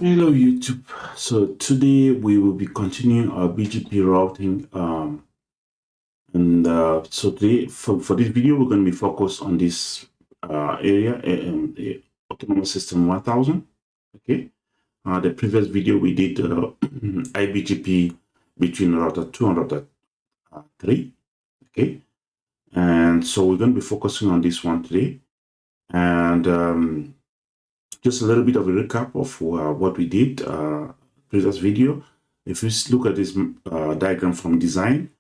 Hello YouTube. So today we will be continuing our BGP routing so today for this video we're going to be focused on this area the autonomous system 1000. Okay, the previous video we did IBGP between router 2 and router 3. Okay, and so we're going to be focusing on this one today, and just a little bit of a recap of what we did previous video. If you look at this diagram from design,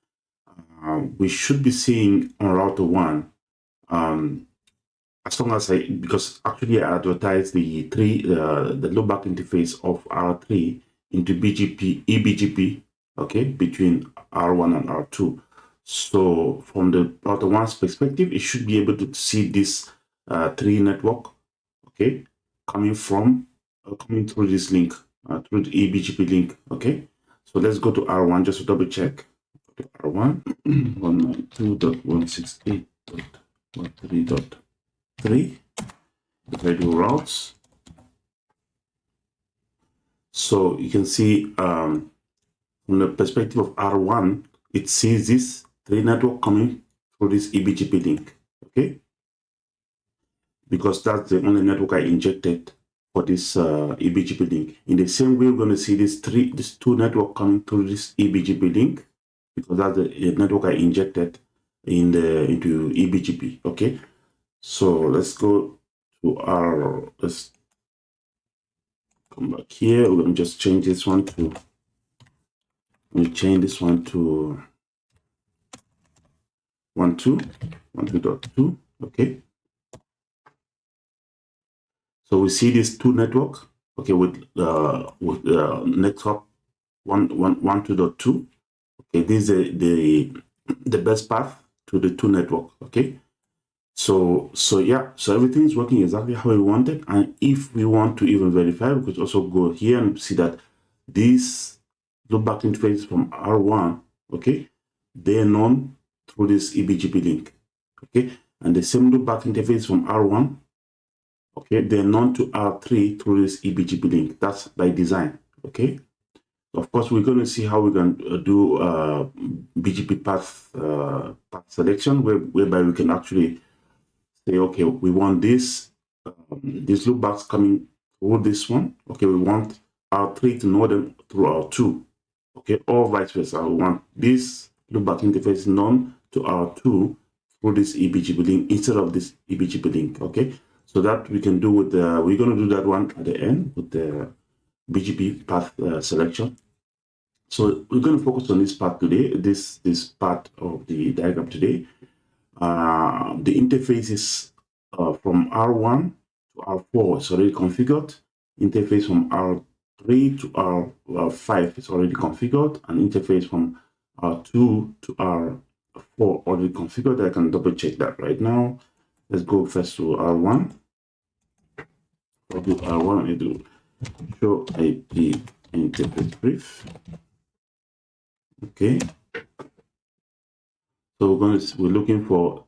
we should be seeing on router 1, as long as because actually I advertised the loopback interface of R3 into BGP, eBGP, okay, between R1 and R2. So from the router 1's perspective, it should be able to see this 3 network, okay, coming through this link, through the eBGP link. Okay, so let's go to R1 just to double check. Okay, R1 192.168.13.3. If I do routes, so you can see from the perspective of R1, it sees this 3 network coming through this eBGP link. Okay, because that's the only network I injected for this eBGP link. In the same way, we're going to see this 2 network coming through this eBGP link, because that's the network I injected into eBGP. Okay, so let's go to let's come back here. We're going to just change this one to 12.2. Okay, so we see these 2 network, okay, with network 1.2.2. Okay, this is the best path to the 2 network. Okay, so yeah, so everything is working exactly how we wanted. And if we want to even verify, we could also go here and see that these loopback interfaces from R1, okay, they're known through this eBGP link. Okay, and the same loopback interface from R1, okay, they're known to R3 through this eBGP link. That's by design. Okay, of course, we're going to see how we can do BGP path selection, whereby we can actually say, okay, we want these loopbacks coming through this one. Okay, we want R3 to know them through R2. Okay, or vice versa. We want this loopback interface known to R2 through this eBGP link instead of this eBGP link. Okay, so that we can do with we're going to do that one at the end with the BGP path selection. So we're going to focus on this part today, this part of the diagram today. The interface is from R1 to R4 is already configured. Interface from R3 to R5 is already configured. And interface from R2 to R4 already configured. I can double check that right now. Let's go first to R1. I'll do R1 and do show IP interface brief. Okay, so we're looking for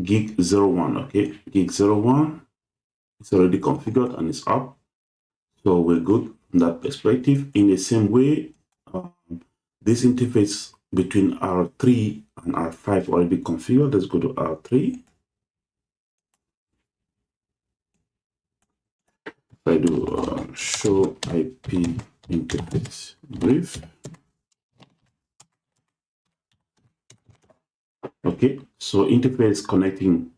gig 01. Okay, gig 01 is already configured and it's up, so we're good from that perspective. In the same way, this interface between R3 and R5 already configured. Let's go to R3. If I do show IP interface brief. Okay, so interface connecting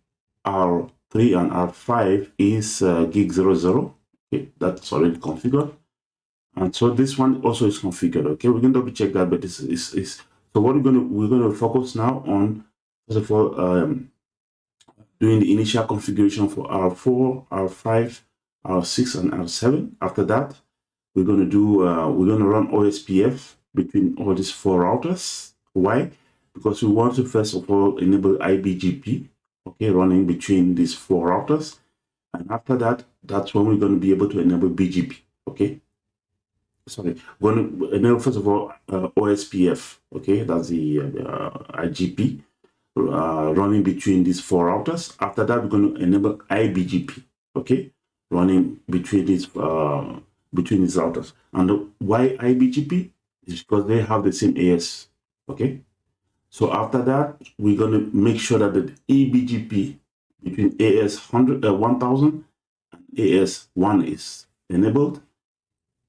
R3 and R5 is gig 00. Okay, that's already configured. And so this one also is configured. Okay, we can double check that, but this is so what we're gonna focus now on, first of all, doing the initial configuration for R4, R5, R6, and R7. After that, we're gonna run OSPF between all these 4 routers. Why? Because we want to first of all enable IBGP, okay, running between these 4 routers, and after that, that's when we're going to be able to enable BGP. Okay, sorry, we're going to enable first of all OSPF. Okay, that's the IGP running between these 4 routers. After that, we're going to enable IBGP. Okay, running between these between these routers. And why IBGP? Is because they have the same AS. Okay. So after that, we're going to make sure that the eBGP between AS 1000 and AS1 is enabled.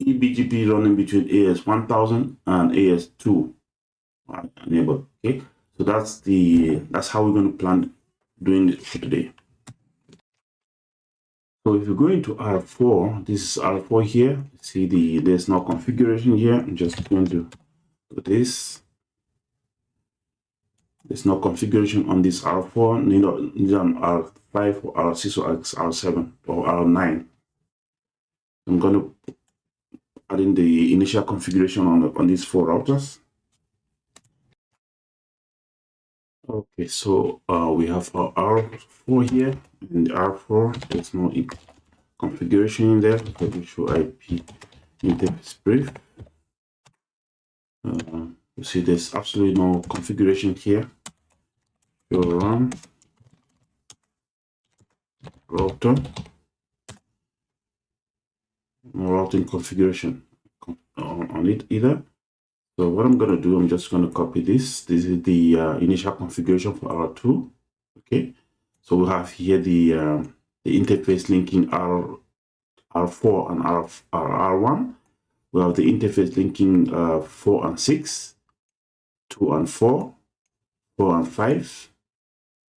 eBGP running between AS 1000 and AS2 are enabled. Okay. So that's how we're going to plan doing it for today. So if you go into R4, this is R4 here. See there's no configuration here. I'm just going to do this. There's no configuration on this R4, neither on R5 or R6 or R7 or R9. I'm going to add in the initial configuration on these 4 routers. Okay, so we have our R4 here. In the R4, there's no configuration in there. Okay, we show IP interface brief. You see there's absolutely no configuration here. You run router, no routing configuration on it either. So what I'm going to do, I'm just going to copy this. This is the initial configuration for R2. Okay, so we have here the interface linking R4 and R1. We have the interface linking 4 and 6, 2 and 4, 4 and 5.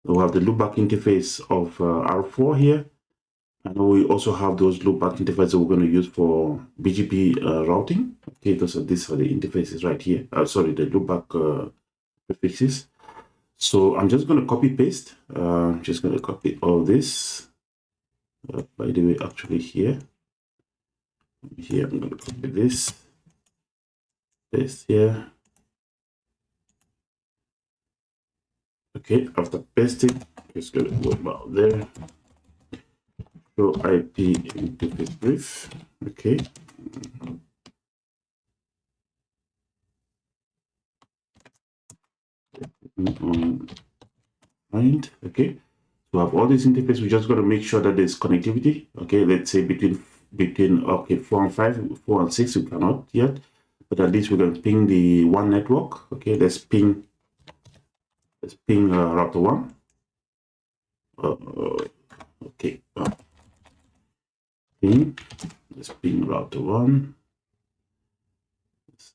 We have the loopback interface of R4 here. And we also have those loopback interfaces we're going to use for BGP routing. Okay, these are the interfaces right here. Sorry, the loopback prefixes. So I'm just going to copy paste. I'm just going to copy all this. By the way, actually here I'm going to copy this. Paste here. Okay, after pasting, just going to go about there. Show IP interface brief. Okay. Find. Okay. So we have all these interfaces. We just got to make sure that there's connectivity. Okay. Let's say between okay 4 and 5, 4 and 6 we cannot yet, but at least we're going to ping the one network. Okay. Let's ping router 1. Okay. Ping. Let's ping router 1.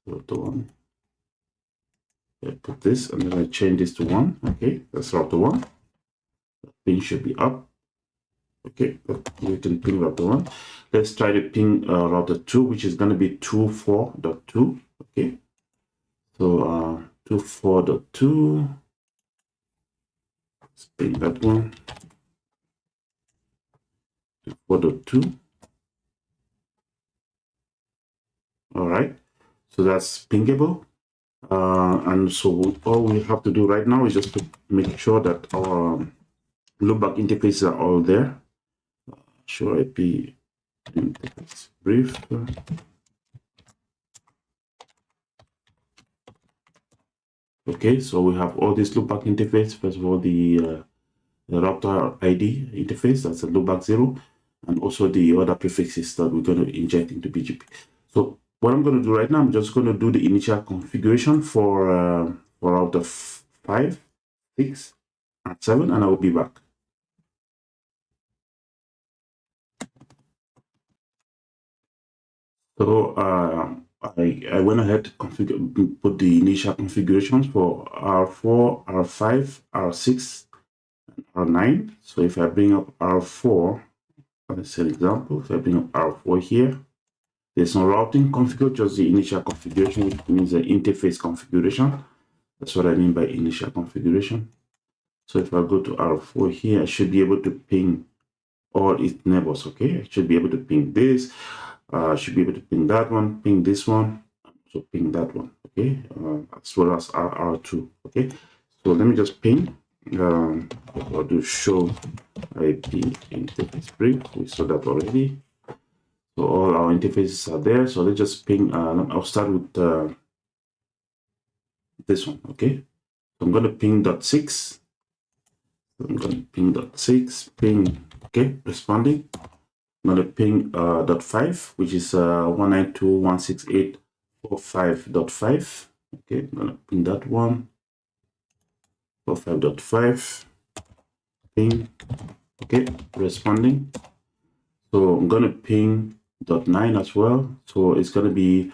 Router 1. I put this and then I change this to 1. Okay, that's router 1. The ping should be up. Okay, we can ping router 1. Let's try to ping router 2, which is going to be 24.2. Okay, so 24.2. Let's ping that one. 24.2. All right, so that's pingable. And so all we have to do right now is just to make sure that our loopback interfaces are all there. Show IP interface brief. Okay, so we have all this loopback interface. First of all, the router ID interface, that's a loopback 0, and also the other prefixes that we're going to inject into BGP. So what I'm going to do right now, I'm just going to do the initial configuration for router 5, 6, and 7, and I will be back. So I went ahead to put the initial configurations for R4, R5, R6, and R9. So if I bring up R4, let's say example, if I bring up R4 here, there's no routing configured, just the initial configuration, which means the interface configuration. That's what I mean by initial configuration. So if I go to R4 here, I should be able to ping all its neighbors. Okay, I should be able to ping this. I should be able to ping that one, ping this one, so ping that one. Okay, as well as R2. Okay, so let me just ping. I'll do show IP interface brief. We saw that already. So all our interfaces are there. So let's just ping. I'll start with this one. Okay, so I'm going to ping .6. I'm going to ping .6. Ping. Okay, responding. I'm going to ping .5, which is 192.168.45.5. Okay, I'm going to ping that one. 45.5. Ping. Okay, responding. So I'm going to ping .9 as well. So it's going to be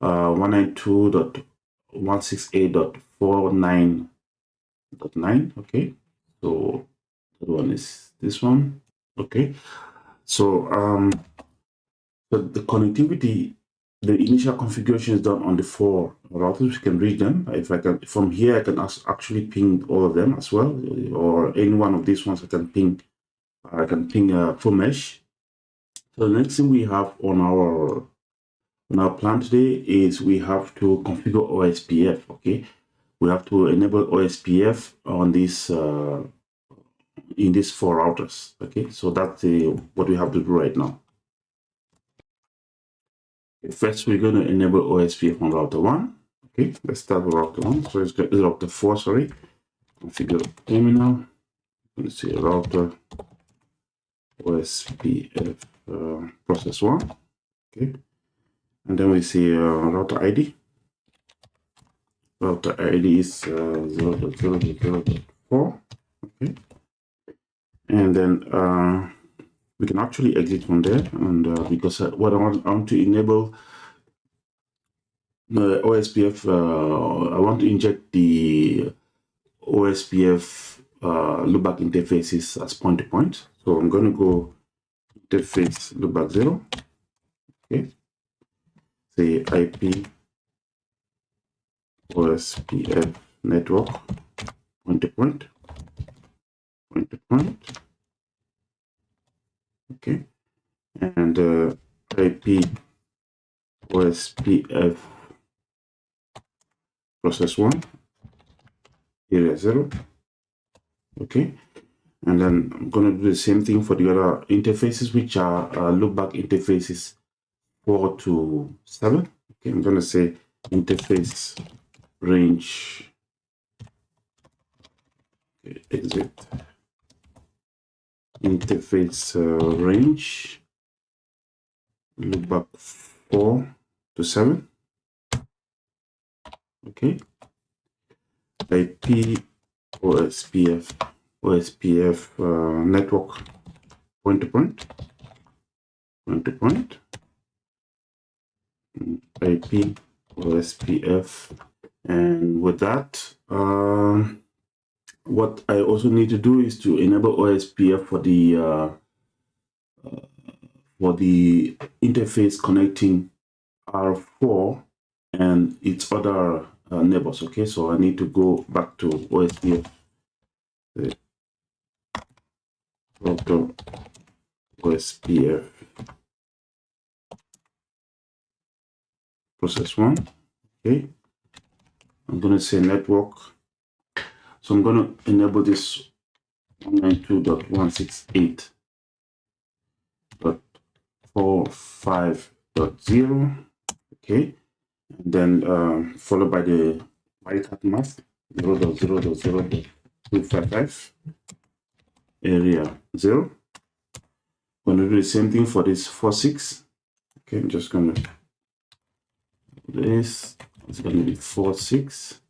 192.168.49.9. Okay, so that one is this one. Okay, so the connectivity, the initial configuration is done on the 4 routers. We can read them. If I can, from here, I can actually ping all of them as well, or any one of these ones I can ping. I can ping full mesh. So the next thing we have on our plan today is we have to configure OSPF. Okay, we have to enable OSPF on this in these 4 routers. Okay, so that's what we have to do right now. First, we're going to enable OSPF on router 1. Okay, let's start with router 1. So it's router 4, sorry. Configure terminal. Let's see, router OSPF process 1. Okay, and then we see router ID. Router ID is 0.0.0.4. Okay, and then we can actually exit from there, and because what I want to enable OSPF, I want to inject the OSPF loopback interfaces as point-to-point. So I'm going to go interface loopback 0. Okay, say IP OSPF network point-to-point. Okay, and IP OSPF process 1 area 0. Okay, and then I'm going to do the same thing for the other interfaces, which are loopback interfaces 4 to 7. Okay, I'm going to say interface range, okay, exit interface range loopback 4 to 7. Okay, IP OSPF network point-to-point, IP OSPF, and with that, what I also need to do is to enable OSPF for the interface connecting R4 and its other neighbors. Okay, so I need to go back to OSPF. Router OSPF process 1. Okay, I'm going to say network. So I'm going to enable this 192.168.45.0. Okay, and then followed by the wildcard mask 0.0.0.255 area 0. I'm going to do the same thing for this 46. Okay, I'm just going to do this. It's going to be 46.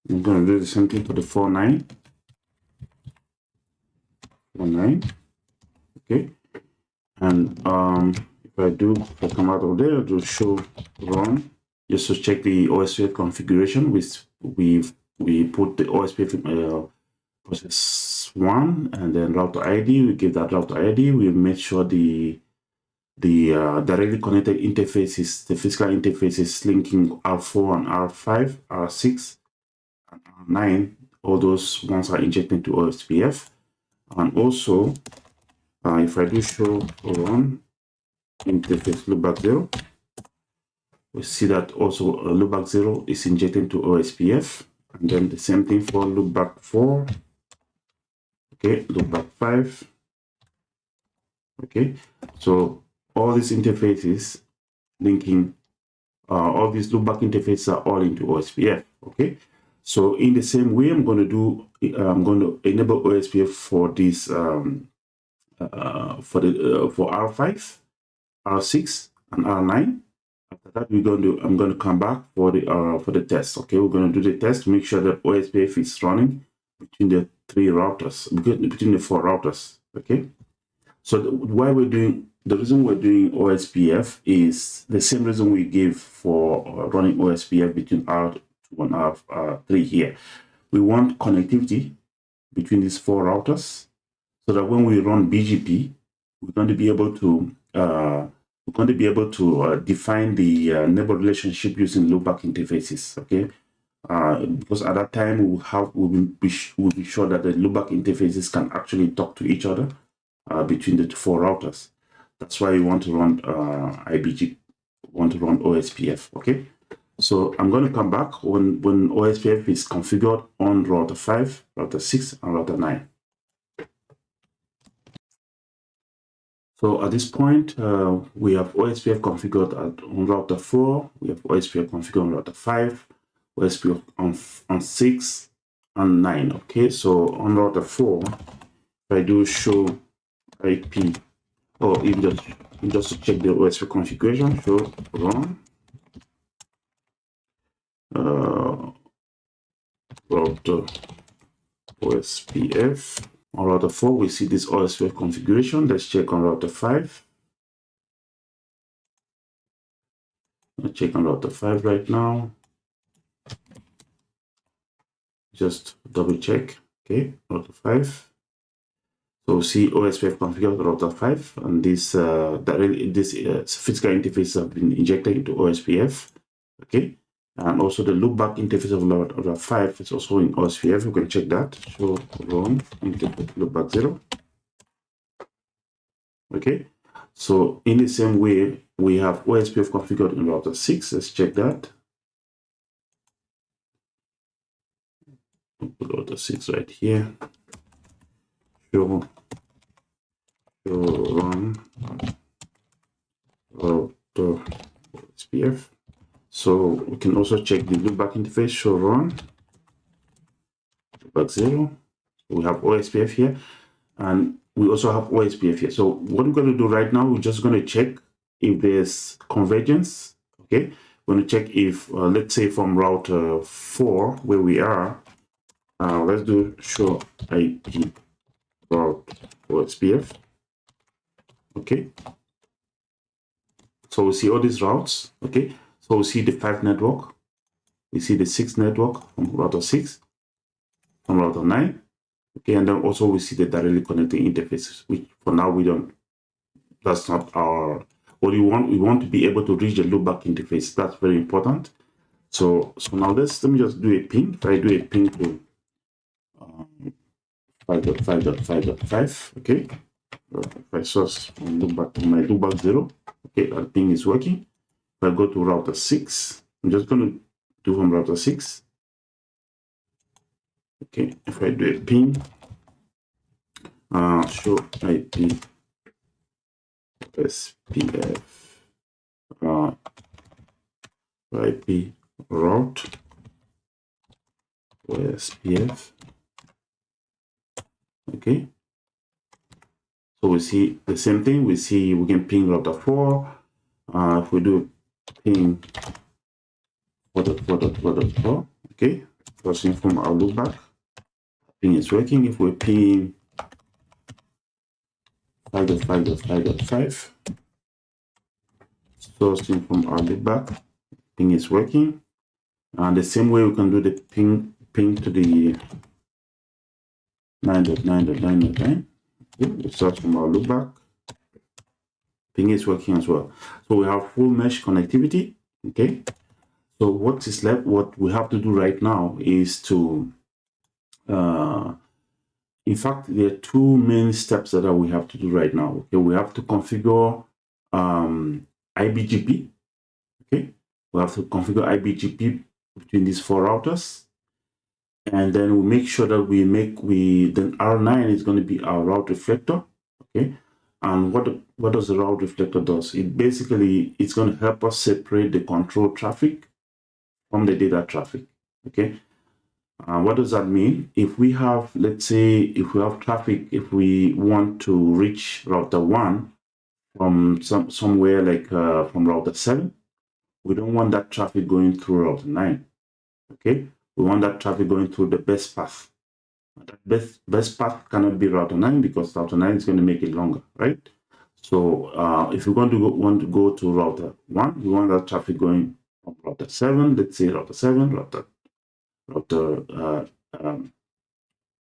I'm going to do the same thing for the 49. Okay, and if I come out of there, to show run, just to check the OSPF configuration, which we put the OSPF process 1 and then router ID. We give that router ID. We make sure the directly connected interfaces, the physical interfaces linking R4 and R5, R6, and R9, all those ones are injected into OSPF. And also, if I do show run interface loopback 0, we see that also loopback 0 is injected into OSPF. And then the same thing for loopback 4. Okay, loopback 5. Okay, so all these interfaces linking, all these loopback interfaces are all into OSPF. Okay, So in the same way, I'm going to enable OSPF for this for R5, R6, and R9. After that, I'm going to come back for the test. Okay, we're going to do the test to make sure that OSPF is running between the between the 4 routers. Okay, so the reason we're doing OSPF is the same reason we gave for running OSPF between R2 and R3 here. We want connectivity between these 4 routers, so that when we run BGP, we're going to be able to define the neighbor relationship using loopback interfaces. Okay, because at that time we'll be sure that the loopback interfaces can actually talk to each other between the 4 routers. That's why we want to run OSPF. Okay, so I'm going to come back when OSPF is configured on router 5, router 6, and router 9. So at this point, we have OSPF configured on router 4, we have OSPF configured on router 5, OSPF on 6 and 9. Okay, so on router 4, if I do show IP, or even just to check the OSPF configuration, show run router OSPF. On router 4, we see this OSPF configuration. Let's check on router 5. Let's check on router 5 right now. Just double check. Okay, router 5. So see OSPF configured router 5, and this physical interface have been injected into OSPF. Okay, and also the loopback interface of router 5 is also in OSPF. You can check that. So run interface loopback 0. Okay, so in the same way, we have OSPF configured in router 6. Let's check that. Put router 6 right here. Show run router OSPF. So we can also check the loopback interface. Show run loopback 0. We have OSPF here, and we also have OSPF here. So what we're going to do right now, we're just going to check if there's convergence. Okay, we're going to check if, let's say from router 4, where we are, let's do show IP route OSPF. Okay, so we see all these routes. Okay, so we see the 5 network, we see the 6 network from router 6, from router 9. Okay, and then also we see the directly connecting interfaces, which for now we don't, that's not our, what we want to be able to reach the loopback interface. That's very important. So now let me just do a ping. If I do a ping to 5.5.5.5, okay, if I source from loopback to my loopback 0, okay, that ping is working. If I go to router 6, I'm just going to do from router 6. Okay, if I do a ping, show IP OSPF IP route OSPF. Okay, so we see the same thing. We can ping router 4. If we do ping 4.4.4.4, okay, crossing from our loopback, ping is working. If we ping 5.5.5.5, sourcing from our loopback, ping is working. And the same way we can do the ping to the 9.9.9.9. Okay, we start from our loopback, ping is working as well. So we have full mesh connectivity. Okay, so what is left, what we have to do right now is to in fact, there are 2 main steps that we have to do right now. Okay, we have to configure IBGP. Okay, we have to configure IBGP between these 4 routers, and then we make sure that then R9 is going to be our route reflector. Okay, and what does the route reflector does? It's going to help us separate the control traffic from the data traffic. Okay, What does that mean? If we have, let's say, if we have traffic, if we want to reach router 1 from somewhere like from router 7, we don't want that traffic going through router 9. Okay, we want that traffic going through the best path. That best path cannot be router 9 because router 9 is going to make it longer, right? So if we're going to want to go to router 1, we want that traffic going from router 7, let's say router 7, router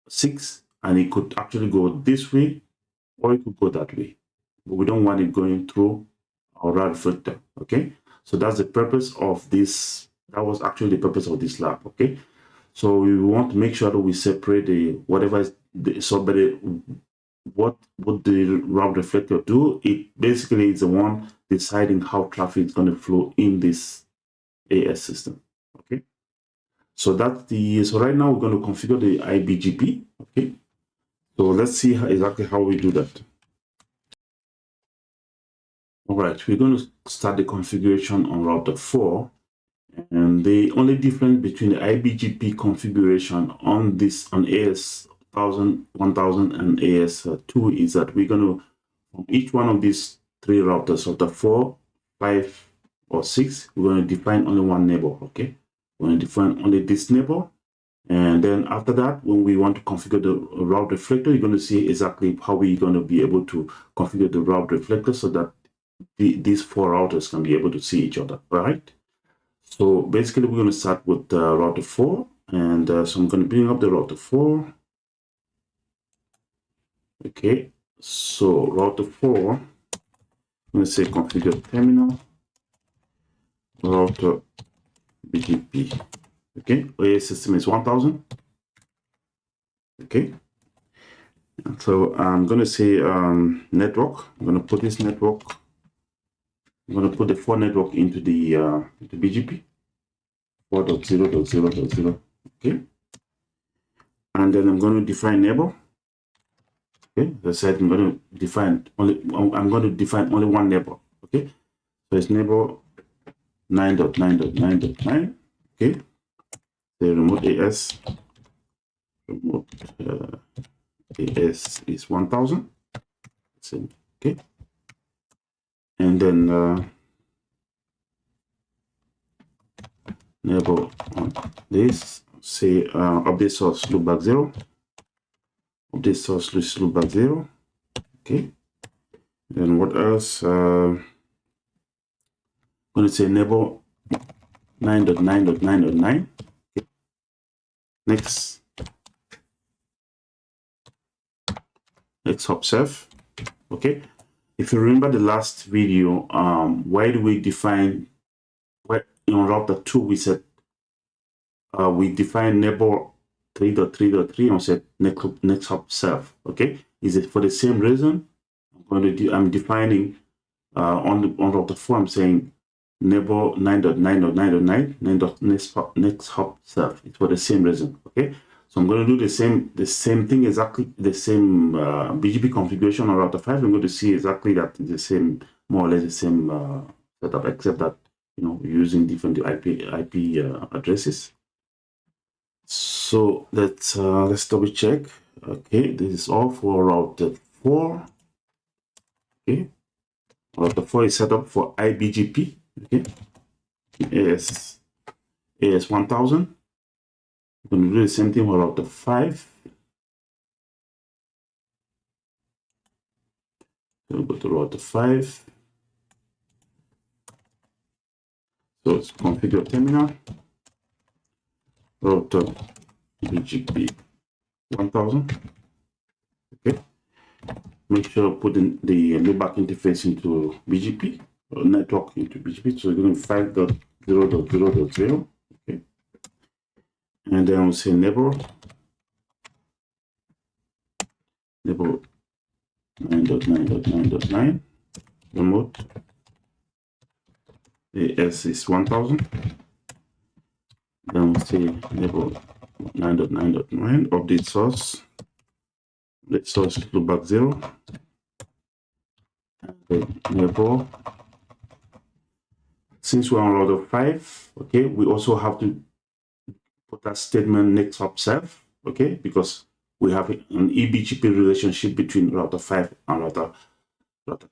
6, and it could actually go this way or it could go that way. But we don't want it going through our reflector, okay? So that's the purpose of this. That was actually the purpose of this lab, okay? So we want to make sure that we separate the whatever is the somebody what would the route reflector do? It basically is the one deciding how traffic is going to flow in this AS system. Okay. So that's so right now we're going to configure the IBGP. Okay. So let's see exactly how we do that. All right, we're going to start the configuration on router 4. And the only difference between the IBGP configuration on AS 1000 and AS2 is that we're going to, from each one of these 3 routers, router 4, 5, or 6, we're going to define only one neighbor, okay? We're going to define only this neighbor. And then after that, when we want to configure the route reflector, you're going to see exactly how we're going to be able to configure the route reflector so that these 4 routers can be able to see each other, all right? So basically, we're going to start with router 4. And so I'm going to bring up the router 4. Okay, so router 4, I'm going to say configure terminal, router BGP. Okay, OS system is 1000. Okay, so I'm going to say network. I'm going to put this network. I'm going to put the 4 network into the BGP 4.0.0.0. Okay, and then I'm going to define neighbor. Okay, as I said, I'm going to define only one neighbor. Okay, so it's neighbor 9.9.9.9. Okay, the remote AS AS is 1000. Okay, and then neighbor on this, say update source loopback 0, update source loopback 0. Okay, then what else? I'm going to say neighbor 9.9.9.9. Okay. Next hop self. Okay, if you remember the last video, why do we define, in router 2 we said we define neighbor 3.3.3 and said next hop self. Okay, is it for the same reason? I'm defining on router 4, I'm saying neighbor 9.9.9.9 next hop self. It's for the same reason. Okay, so I'm going to do the same thing, exactly the same BGP configuration on router 5. I'm going to see exactly that the same, more or less the same setup, except that using different IP addresses. So let's double check. Okay, this is all for router 4. Okay, router 4 is set up for IBGP. Okay, AS 1000. I'm going to do the same thing for router 5. We'll go to router 5. So it's configure terminal, router BGP 1000. Okay, make sure putting the loopback interface into BGP or network into BGP. So we're going to 5.0.0.0. Okay, and then we'll say neighbor 9.9.9.9 remote AS is 1000. Then we'll say neighbor 9.9.9 update source. Let's source loopback 0. And neighbor. Since we're on router 5, okay, we also have to put that statement next hop self, okay, because we have an eBGP relationship between router 5 and router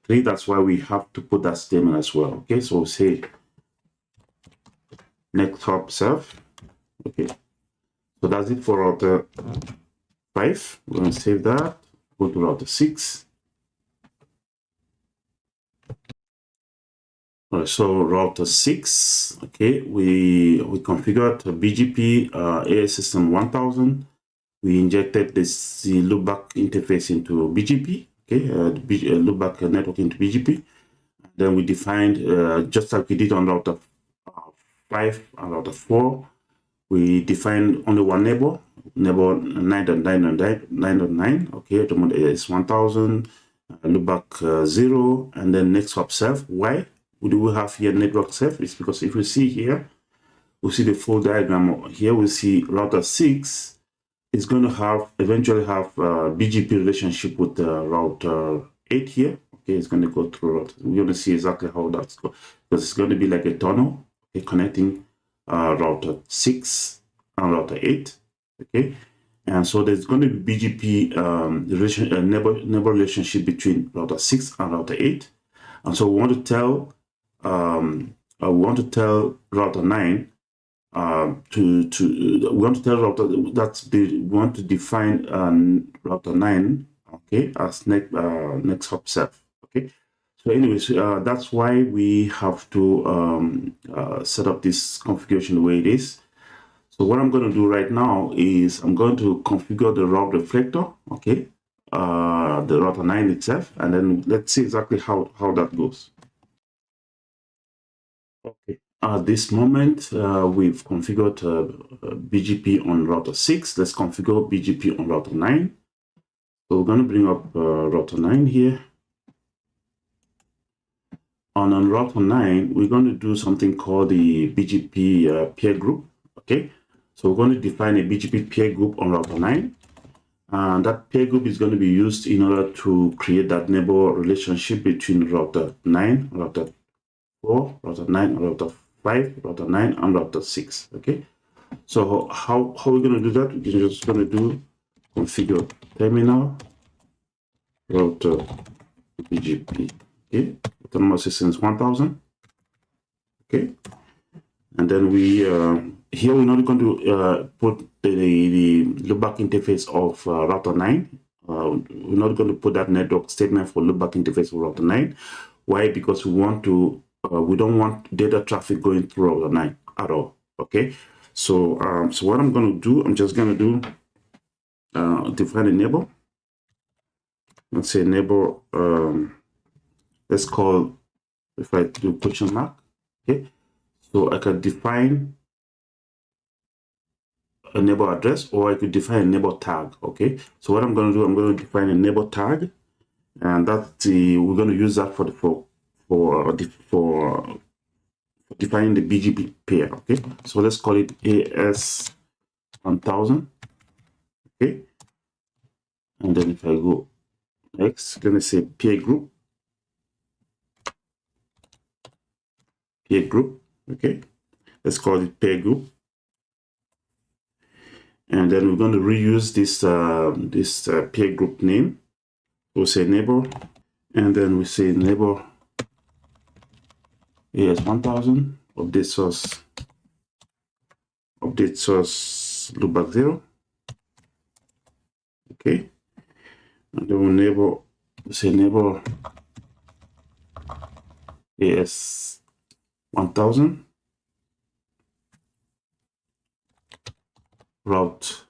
3. That's why we have to put that statement as well. Okay, so we'll say next hop self. Okay, so that's it for router 5. We're going to save that. Go to router 6. All right, so router 6, okay, we configured BGP AS system 1000. We injected the loopback interface into BGP, okay, loopback network into BGP. Then we defined, just like we did on router 5 and router 4, we defined only one neighbor 9.9.9.9, okay, the model is 1000, loopback 0, and then next hop self. Why do we have here network self? It's because if you see here, we see the full diagram. Here we see router 6 is going to eventually have BGP relationship with router 8 here. Okay, it's going to go through router. We're going to see exactly how that's going, because it's going to be like a tunnel, okay, connecting router 6 and router 8. Okay, and so there's going to be BGP neighbor relationship between router 6 and router 8. And so we want to tell router 9 we want to tell router we want to define router 9, okay, as next hop self. Okay, so anyways, that's why we have to set up this configuration the way it is. So what I'm going to do right now is I'm going to configure the route reflector, okay, the router 9 itself, and then let's see exactly how that goes. Okay, at this moment, we've configured BGP on router 6. Let's configure BGP on router 9. So we're going to bring up router 9 here. On router 9, we're going to do something called the BGP peer group. Okay, so we're going to define a BGP peer group on router 9. And that peer group is going to be used in order to create that neighbor relationship between router 9, router 4, router 9, router 5, router 9, and router 6. Okay, so how are we going to do that? We're just going to do configure terminal router BGP. Okay, autonomous systems 1000. Okay, and then we here we're not going to put the loopback interface of router 9. We're not going to put that network statement for loopback interface for router 9. Why? Because we want to we don't want data traffic going through router 9 at all. Okay, so so what I'm going to do, I'm just going to do define a neighbor. Let's say neighbor, let's call, if I do question mark, okay, so I can define a neighbor address, or I could define a neighbor tag. Okay, so what I'm going to do, I'm going to define a neighbor tag, and that's we're going to use that for defining the BGP pair. Okay, so let's call it AS1000. Okay, and then if I go next, then I say peer group. Okay, let's call it peer group. And then we're going to reuse this peer group name. We'll say neighbor, and then we say neighbor AS1000 update source loopback 0. Okay, and then we'll say neighbor AS1000 route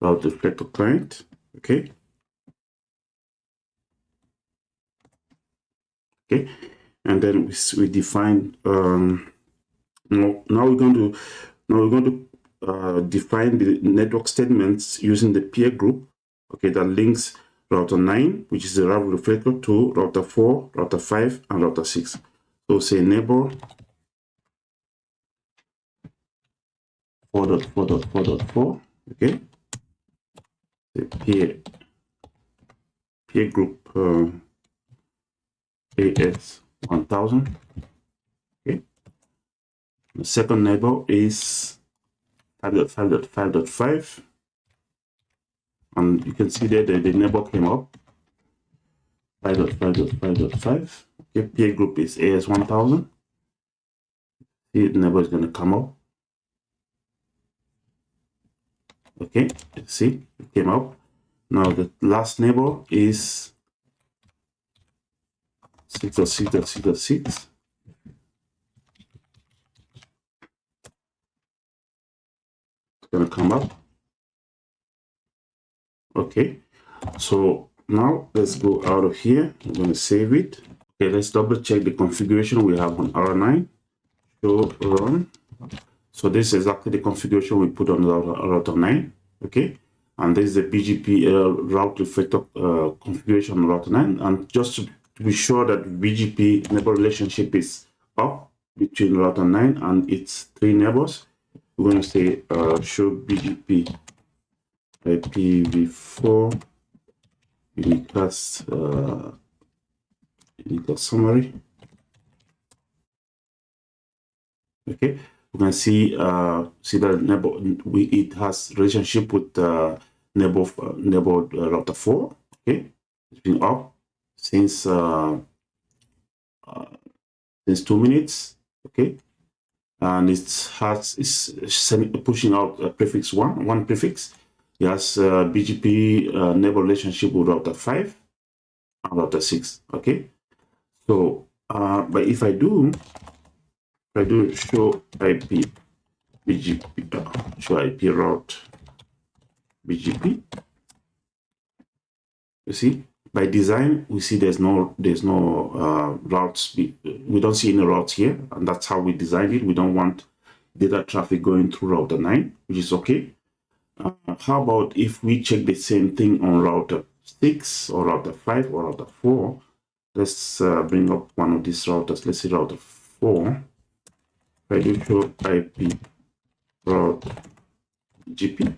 reflector client. Okay, and then we define now we're going to define the network statements using the peer group, okay, that links router 9, which is the route reflector, to router 4, router 5, and router 6. So say neighbor 4.4.4.4, okay, the peer group AS1000. Okay, The second neighbor is 5.5.5.5, and you can see there the neighbor came up 5.5.5.5. Okay, peer group is AS1000. The neighbor is going to come up. Okay, see, it came up. Now the last neighbor is 6.6.6.6. It's going to come up. Okay, so now let's go out of here. I'm going to save it. Okay, let's double check the configuration we have on R9. Show run. So this is exactly the configuration we put on router 9. Okay, and this is the BGP route reflector configuration on router 9. And just to be sure that BGP neighbor relationship is up between router 9 and its 3 neighbors, we're going to say show BGP IPv4 unicast summary. Okay, we can see that neighbor it has relationship with neighbor router 4. Okay, it's been up since 2 minutes. Okay, and it's pushing out prefix one prefix. It has BGP neighbor relationship with router 5 and router 6. Okay, so but if I do show IP BGP, show IP route BGP, you see by design we see there's no routes. We don't see any routes here, and that's how we designed it. We don't want data traffic going through router 9, which is okay. How about if we check the same thing on router 6 or router 5 or router 4? Let's bring up one of these routers. Let's see router 4. If I do show IP route GP,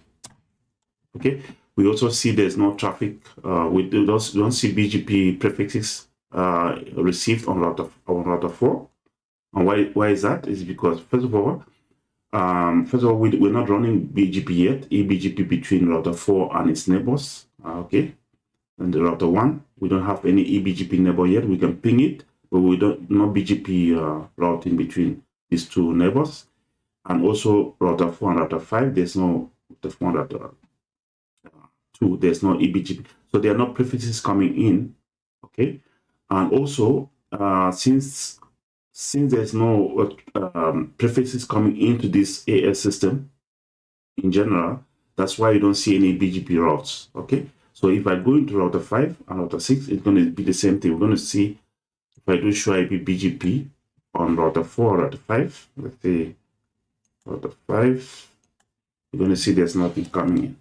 okay, we also see there's no traffic. We don't see BGP prefixes received on router 4. And why is that? Is because first of all, we're not running BGP yet, eBGP between router 4 and its neighbors. Okay, and the router 1, we don't have any eBGP neighbor yet. We can ping it, but we don't no BGP routing between these 2 neighbors. And also router 4 and router 5, there's no router 4 and router 2, there's no eBGP, so there are no prefixes coming in. Okay, and also since there's no prefixes coming into this AS system in general, that's why you don't see any BGP routes. Okay, so if I go into router 5 and router 6, it's going to be the same thing. We're going to see if I do show IP BGP on router 4 or router 5, let's say router 5, you're going to see there's nothing coming in.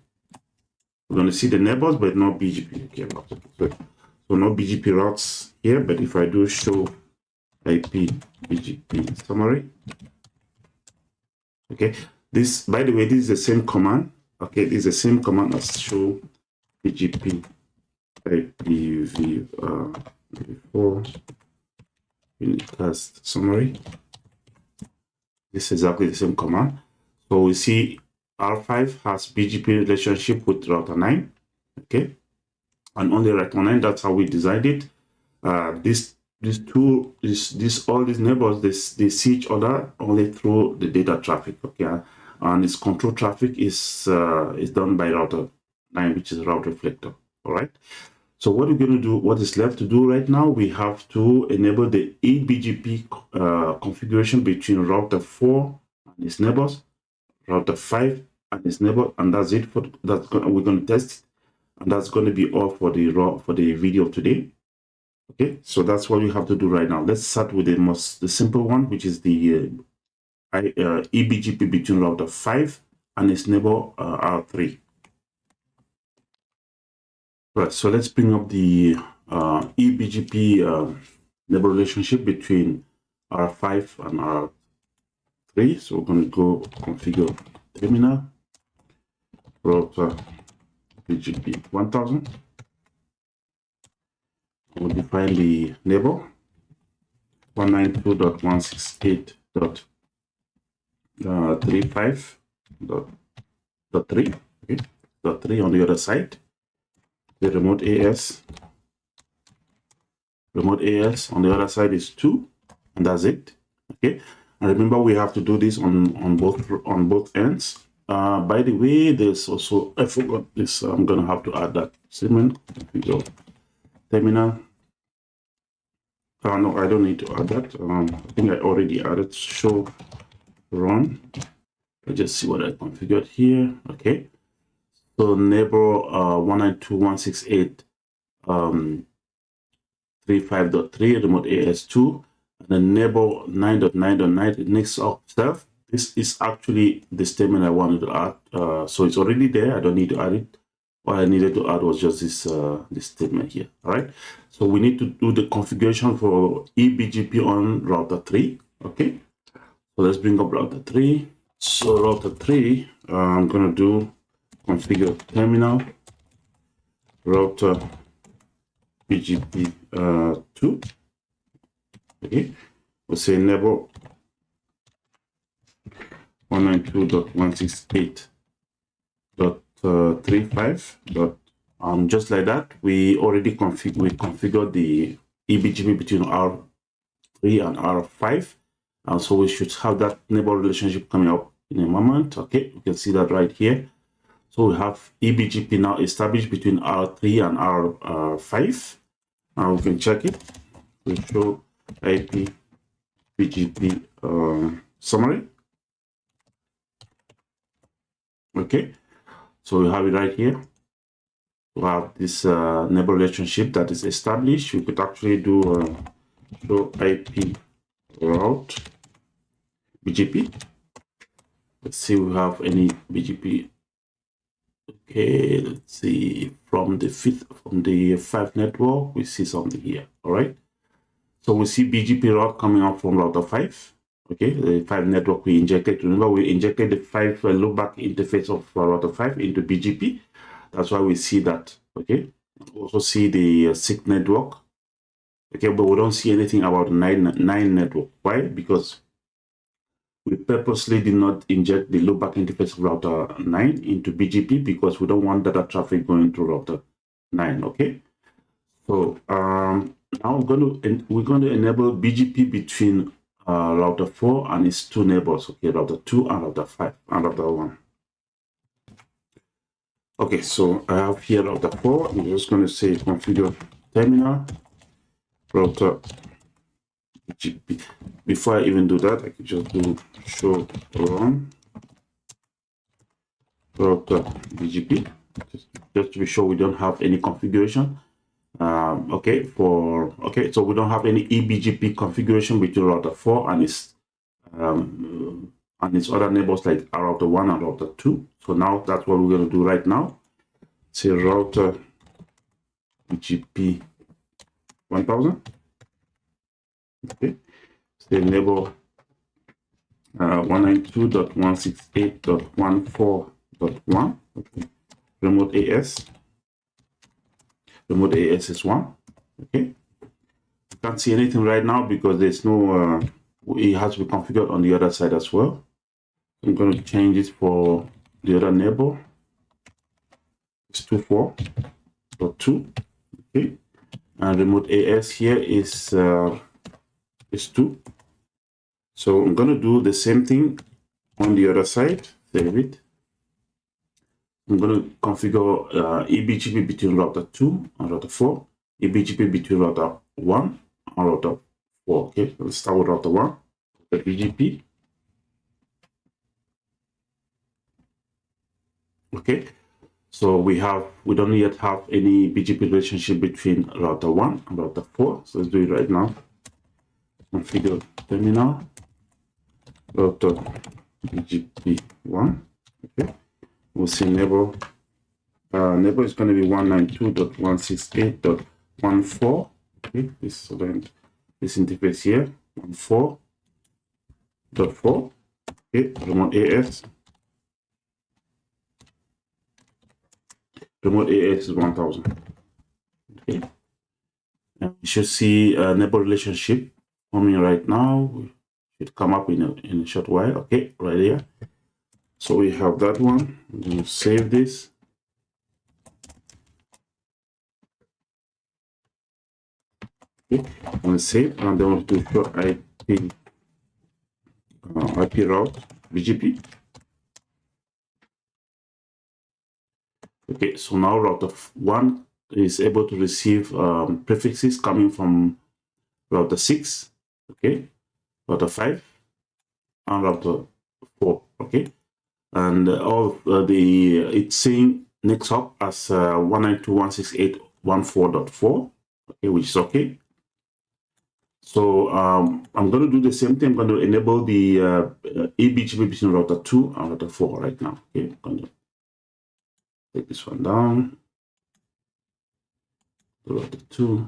We're going to see the neighbors, but no BGP. Okay, so no BGP routes here. But if I do show IP BGP summary, okay, this, by the way, this is the same command. Okay, this is the same command as show BGP IPv4 unicast summary. This is exactly the same command. So we see R5 has BGP relationship with router 9. Okay, and only router 9. That's how we designed it. All these neighbors, they see each other only through the data traffic. Okay, and its control traffic is done by router 9, which is route reflector. All right. So what we're going to do, what is left to do right now, we have to enable the eBGP configuration between router 4 and its neighbors, router 5 and its neighbor, and that's it. We're going to test it, and that's going to be all for the video today. Okay, so that's what we have to do right now. Let's start with the simple one, which is the eBGP between router 5 and its neighbor R3. Right, so let's bring up the eBGP neighbor relationship between R5 and R3. So we're going to go configure terminal, router BGP 1000. We'll define the neighbor 192.168.1.1. 35.3, okay, .3 on the other side. The remote AS on the other side is 2, and that's it. Okay, and remember we have to do this on both ends. By the way, there's also, I forgot this, I'm gonna have to add that statement. Terminal. No, I don't need to add that. I think I already added show run. Let's just see what I configured here. Okay, so neighbor 192.168 35.3 remote AS2, and then neighbor 9.9.9 next up stuff. This is actually the statement I wanted to add. So it's already there. I don't need to add it. What I needed to add was just this statement here. All right. So we need to do the configuration for eBGP on router 3. Okay. So let's bring up router 3. So router 3, I'm gonna do configure terminal router BGP 2. Okay, we'll say enable 192.168.35. Just like that, we already configured the eBGP between R3 and R5, and so we should have that neighbor relationship coming up in a moment. Okay, you can see that right here. So we have eBGP now established between R3 and R5. Now we can check it. We show IP BGP summary. Okay, so we have it right here. We have this neighbor relationship that is established. We could actually do show IP route BGP. Let's see if we have any BGP. Okay, let's see from the 5 network, we see something here. All right, so we see BGP route coming up from router 5. Okay, the 5 network we injected. Remember, we injected the 5 loopback interface of router 5 into BGP. That's why we see that. Okay, we also see the 6 network. Okay, but we don't see anything about 9 network. Why? Because we purposely did not inject the loopback interface of router 9 into BGP because we don't want data traffic going through router 9. Okay, so now we're going to enable BGP between router 4 and its 2 neighbors. Okay, router 2 and router 5 and router 1. Okay, so I have here router 4. I'm just going to say configure terminal router BGP. Before I even do that, I could just do show run router BGP, just to be sure we don't have any configuration. Okay, so we don't have any eBGP configuration between router 4 and its other neighbors like router 1 and router 2. So now that's what we're going to do right now. Say router BGP 1000. Okay, say enable 192.168.14.1. Okay, remote AS is 1. Okay, you can't see anything right now because there's no it has to be configured on the other side as well. I'm going to change it for the other neighbor. It's 24.2. Okay, and remote AS here is 2. So I'm going to do the same thing on the other side. Save it. I'm going to configure eBGP between router 2 and router 4, eBGP between router 1 and router 4. Okay, let's start with router 1, the BGP. Okay, so we don't yet have any BGP relationship between router 1 and router 4. So let's do it right now. Configure terminal router BGP 1. Okay, we'll see neighbor. Neighbor is going to be 192.168.14. Okay, this interface here, 14.4. Okay, remote AS. Remote AS is 1000. Okay, and you should see a neighbor relationship coming right now. We Should come up in a short while. Okay, right here. So we have that one. I'm going to save this. Okay, I'm going to save, and then we'll do show IP route BGP. Okay, so now router 1 is able to receive prefixes coming from router 6, okay, router 5, and router 4, okay, and all it's saying next hop as 192.168.14.4, okay, which is okay. So I'm going to do the same thing. I'm going to enable the eBGP between router 2 and router 4 right now. Okay, I'm going to take this one down. Router 2.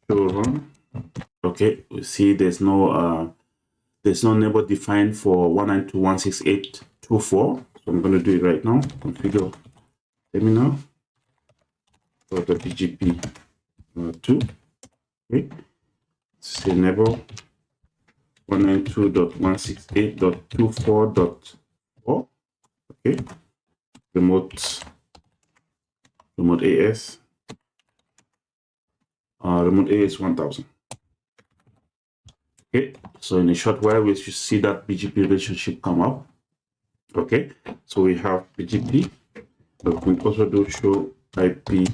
Show run. Okay, we see there's no neighbor defined for 192.168.24. So I'm going to do it right now. Configure terminal. Router BGP 2. Okay. Say neighbor 192.168.24.4. Okay. Remote AS. Remote AS 1000. Okay. So in a short while, we should see that BGP relationship come up. Okay. So we have BGP. We can also do show IP.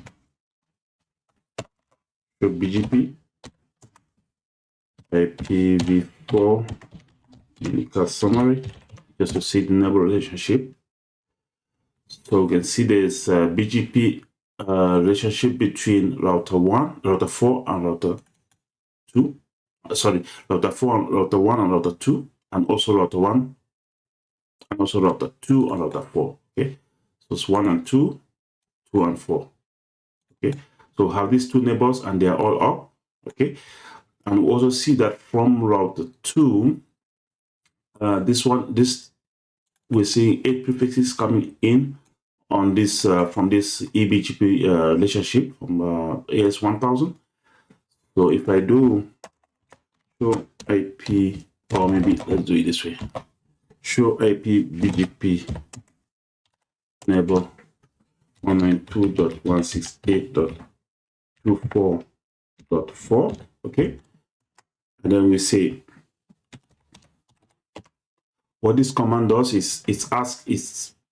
Show BGP. IPv4 unique summary, just to see the neighbor relationship. So we can see there's a BGP relationship between router 1, router 4, and router 2. Sorry, router 4 and router 1 and router 2, and also router 1, and also router 2 and router 4. Okay, so it's 1 and 2, 2 and 4. Okay, so we have these two neighbors and they are all up. Okay, and we also see that from router 2, we're seeing 8 prefixes coming in on this from this eBGP relationship from AS 1000. So if I do show IP, or maybe let's do it this way: show IP BGP neighbor 192.168.24.4. Okay, and then we say what this command does is it's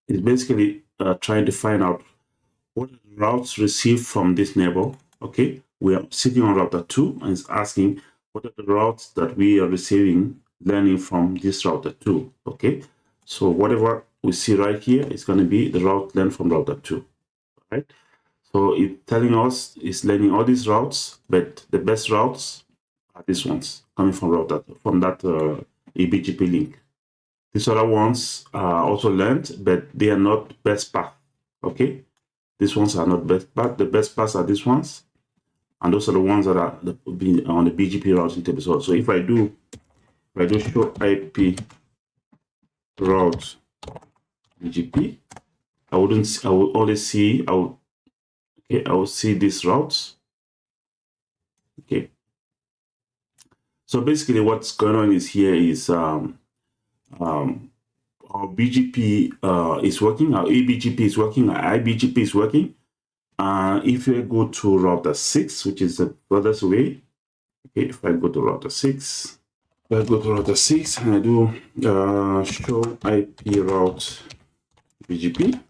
basically trying to find out what routes received from this neighbor. Okay, we are sitting on router 2 and it's asking what are the routes that we are receiving learning from this router 2. Okay, so whatever we see right here is going to be the route learned from router 2. Right, so it's telling us it's learning all these routes, but the best routes are these ones coming from that eBGP link. These other ones are also learned, but they are not best path. Okay, these ones are not best path. The best paths are these ones, and those are the ones that are on the BGP routing table. So if I do show IP route BGP, I will only see I will see these routes. Okay, so basically what's going on is here is our BGP is working, our eBGP is working, our iBGP is working. If you go to router 6, which is the furthest away, okay, if I go to router 6, and I do show IP route BGP,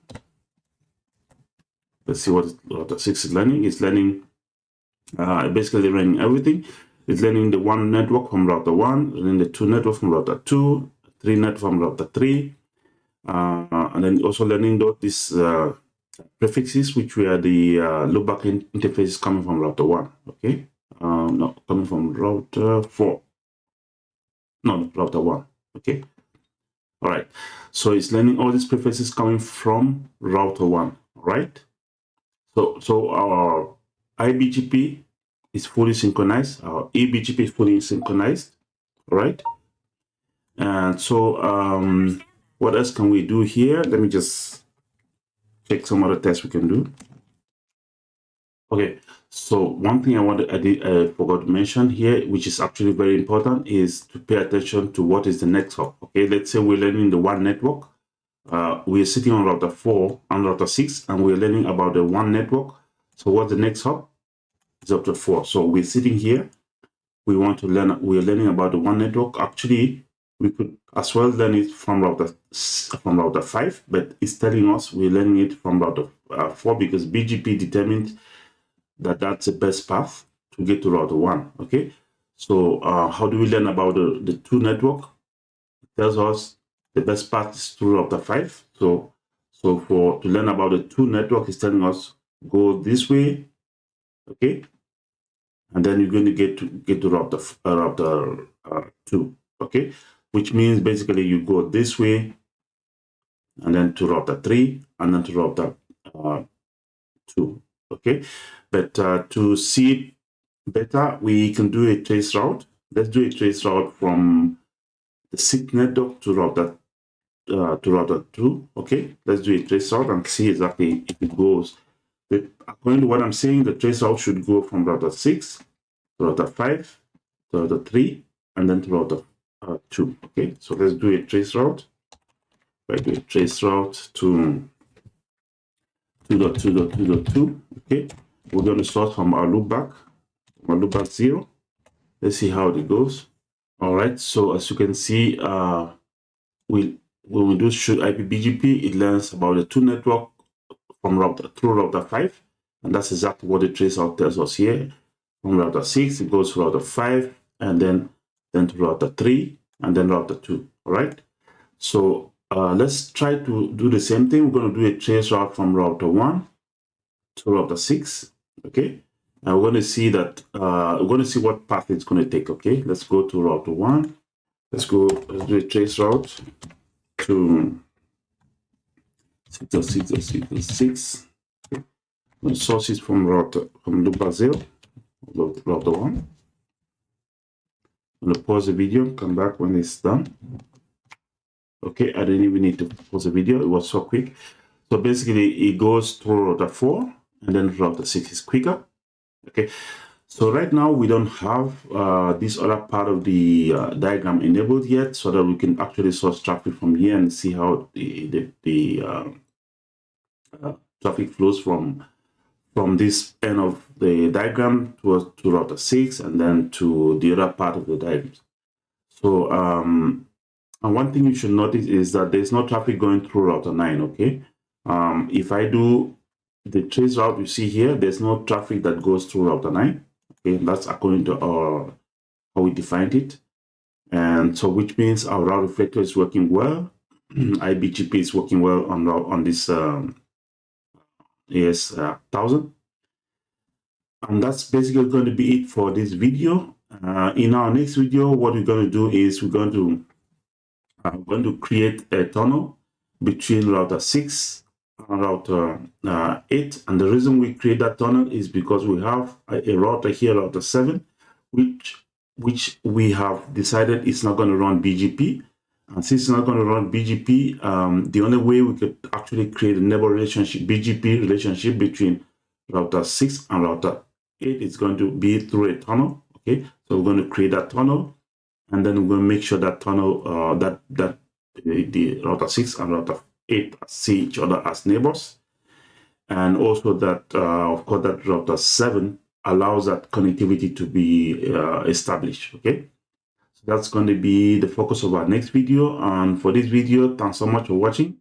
let's see what router 6 is learning. It's learning, basically learning everything. It's learning the 1 network from router 1, learning the 2 network from router 2, 3 network from router 3, and then also learning these prefixes, which were the loopback interfaces coming from router 1. Okay, no, coming from router 4. No, router 1. Okay, all right. So it's learning all these prefixes coming from router 1. All right. So our iBGP is fully synchronized. Our eBGP is fully synchronized. All right. And so what else can we do here? Let me just check some other tests we can do. Okay, So one thing I forgot to mention here, which is actually very important, is to pay attention to what is the next hop. Okay, let's say we're learning the WAN network. We're sitting on router 4 and router 6, and we're learning about the WAN network. So what's the next hop? It's router 4. So we're sitting here. We want to learn. We're learning about the WAN network. Actually, we could as well learn it from router 5, but it's telling us we're learning it from router 4 because BGP determined that that's the best path to get to router 1. Okay, so how do we learn about the 2 network? It tells us the best path is through router 5. So to learn about the 2 network, it's telling us go this way. Okay, and then you're going to get to router 2. Okay, which means basically you go this way, and then to router 3, and then to router 2. Okay, but to see it better, we can do a trace route. Let's do a trace route from the 6 network to router 2. Okay, let's do a trace route and see exactly if it goes. But according to what I'm saying, the trace route should go from router 6 to router 5 to router 3 and then to router 2. Okay, so let's do a trace route. I do a trace route to 2.2.2.2. Okay, we're going to start from our loopback 0. Let's see how it goes. All right, so as you can see, when we do shoot IP BGP, it learns about the 2 network from through router 5, and that's exactly what the trace route tells us here. From router 6, it goes to router 5, and then to router 3, and then router 2. All right, so let's try to do the same thing. We're going to do a trace route from router 1 to router 6. Okay, and we're going to see that we're going to see what path it's going to take. Okay, let's go to router 1. Let's do a trace route to 6.6.6.6. Okay. The source is from loopback 0, router 1. I'm going to pause the video, come back when it's done. Okay, I didn't even need to pause the video, it was so quick. So basically, it goes through router 4, and then router 6 is quicker. Okay, so right now we don't have this other part of the diagram enabled yet, so that we can actually source traffic from here and see how the traffic flows from this end of the diagram to router 6 and then to the other part of the diagram. So and one thing you should notice is that there's no traffic going through router 9. Okay, if I do the trace route you see here, there's no traffic that goes through router 9. Okay, that's according to how we defined it, and so which means our route reflector is working well. IBGP is working well on this AS1000. And that's basically going to be it for this video. In our next video, what we're going to do is we're going to create a tunnel between router 6 and router 8. And the reason we create that tunnel is because we have a router here, router 7, which we have decided it's not going to run BGP. And since it's not going to run BGP, the only way we could actually create a neighbor relationship, BGP relationship between router 6 and router 8 is going to be through a tunnel. Okay, so we're going to create that tunnel, and then we're going to make sure that tunnel that the router 6 and router 8 see each other as neighbors, and also that of course that router 7 allows that connectivity to be established. Okay, so that's going to be the focus of our next video. And for this video, thanks so much for watching.